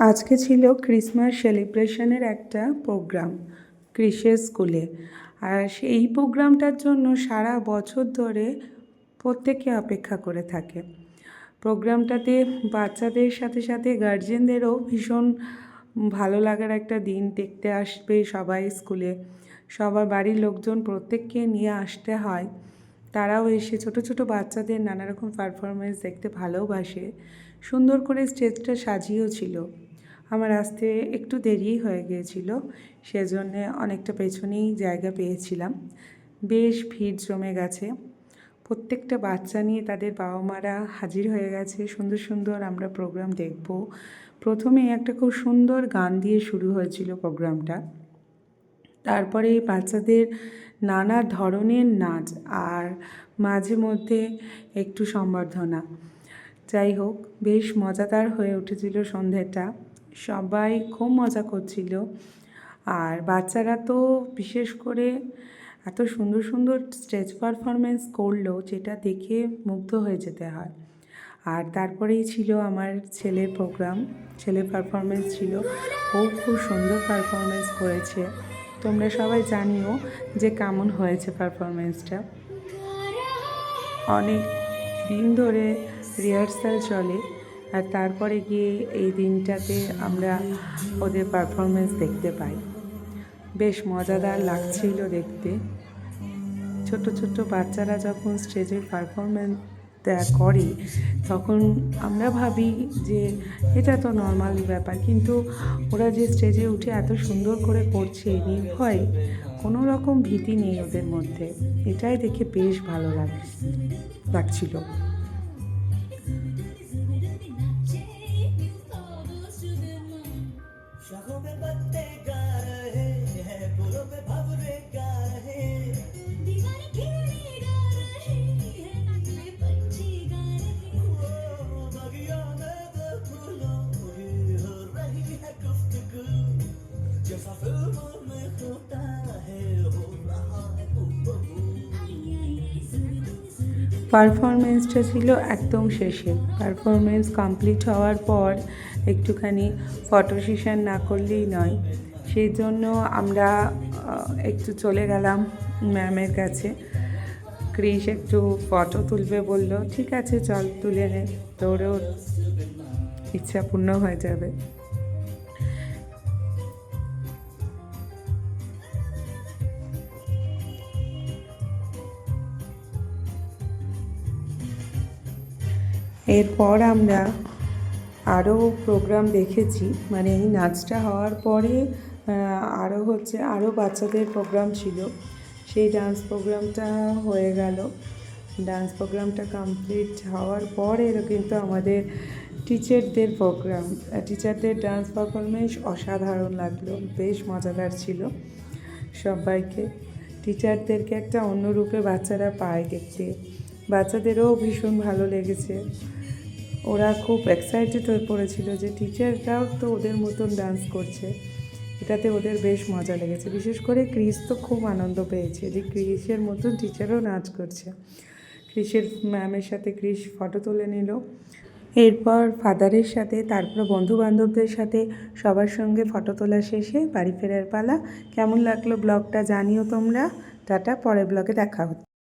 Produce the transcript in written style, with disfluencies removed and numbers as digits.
আজকে ছিল ক্রিসমাস সেলিব্রেশনের একটা প্রোগ্রাম ক্রিসের স্কুলে। আর সেই প্রোগ্রামটার জন্য সারা বছর ধরে প্রত্যেকে অপেক্ষা করে থাকে। প্রোগ্রামটাতে বাচ্চাদের সাথে সাথে গার্জেনদেরও ভীষণ ভালো লাগার একটা দিন। দেখতে আসবে সবাই স্কুলে, সবার বাড়ির লোকজন প্রত্যেককে নিয়ে আসতে হয়। তারাও এসে ছোট ছোট বাচ্চাদের নানা রকম পারফরমেন্স দেখতে ভালোবাসে। সুন্দর করে স্টেজটা সাজিয়েও ছিল। আমার আসতে একটু দেরি হয়ে গিয়েছিল, সেজন্যে অনেকটা পেছনেই জায়গা পেয়েছিলাম। বেশ ভিড় জমে গেছে। প্রত্যেকটা বাচ্চা নিয়ে তাদের বাবা মারা হাজির হয়ে গেছে। সুন্দর সুন্দর আমরা প্রোগ্রাম দেখব। প্রথমে একটা খুব সুন্দর গান দিয়ে শুরু হয়েছিল প্রোগ্রামটা। তারপরে বাচ্চাদের নানা ধরনের নাচ আর মাঝে মধ্যে একটু সম্বর্ধনা। যাই হোক, বেশ মজাদার হয়ে উঠেছিল সন্ধ্যাটা। সবাই খুব মজা করছিল। আর বাচ্চারা তো বিশেষ করে এত সুন্দর সুন্দর স্টেজ পারফরমেন্স করলো, যেটা দেখে মুগ্ধ হয়ে যেতে হয়। আর তারপরেই ছিল আমার ছেলের প্রোগ্রাম, ছেলের পারফরমেন্স ছিল। ও খুব সুন্দর পারফরমেন্স করেছে। তোমরা সবাই জানিও যে কেমন হয়েছে পারফরমেন্সটা। অনেক দিন ধরে রিহার্সাল চলে, আর তারপরে গিয়ে এই দিনটাতে আমরা ওদের পারফরমেন্স দেখতে পাই। বেশ মজাদার লাগছিল দেখতে। ছোট ছোট বাচ্চারা যখন স্টেজের পারফরমেন্স করে তখন আমরা ভাবি যে এটা তো নর্মাল ব্যাপার, কিন্তু ওরা যে স্টেজে উঠে এত সুন্দর করে করছে নির্ভয়ে, কোনো রকম ভীতি নেই ওদের মধ্যে। এটাই দেখে বেশ ভালো লাগছিল। পারফরমেন্সটা ছিল একদম শেষে। পারফরমেন্স কমপ্লিট হওয়ার পর একটুখানি ফটো সেশন না করলেই নয়, সেই জন্য আমরা একটু চলে গেলাম ম্যামের কাছে। ক্রিস একটু ফটো তুলবে বলল, ঠিক আছে চল তুলে নে, তোরও ইচ্ছা পূর্ণ হয়ে যাবে। এরপর আমরা আরও প্রোগ্রাম দেখেছি, মানে এই নাচটা হওয়ার পরে আরও বাচ্চাদের প্রোগ্রাম ছিল। সেই ডান্স প্রোগ্রামটা হয়ে গেল। ডান্স প্রোগ্রামটা কমপ্লিট হওয়ার পরে কিন্তু আমাদের টিচারদের প্রোগ্রাম, টিচারদের ডান্স পারফরমেন্স অসাধারণ লাগলো, বেশ মজাদার ছিল। সবাইকে, টিচারদেরকে একটা অন্য রূপে বাচ্চারা পায় দেখতে। বাচ্চাদেরও ভীষণ ভালো লেগেছে। ওরা খুব এক্সাইটেড হয়ে পড়েছিল যে টিচাররাও তো ওদের মতন ডান্স করছে। এটাতে ওদের বেশ মজা লেগেছে। বিশেষ করে ক্রিস তো খুব আনন্দ পেয়েছে যে ক্রিসের মতন টিচারও নাচ করছে। ক্রিসের ম্যামের সাথে ক্রিস ফটো তুলে নিল। এরপর ফাদারের সাথে, তারপর বন্ধু বান্ধবদের সাথে সবার সঙ্গে ফটো তোলা শেষে বাড়ি ফেরার পালা। কেমন লাগলো ব্লগটা জানিও তোমরা। টাটা, পরের ব্লগে দেখা হচ্ছে।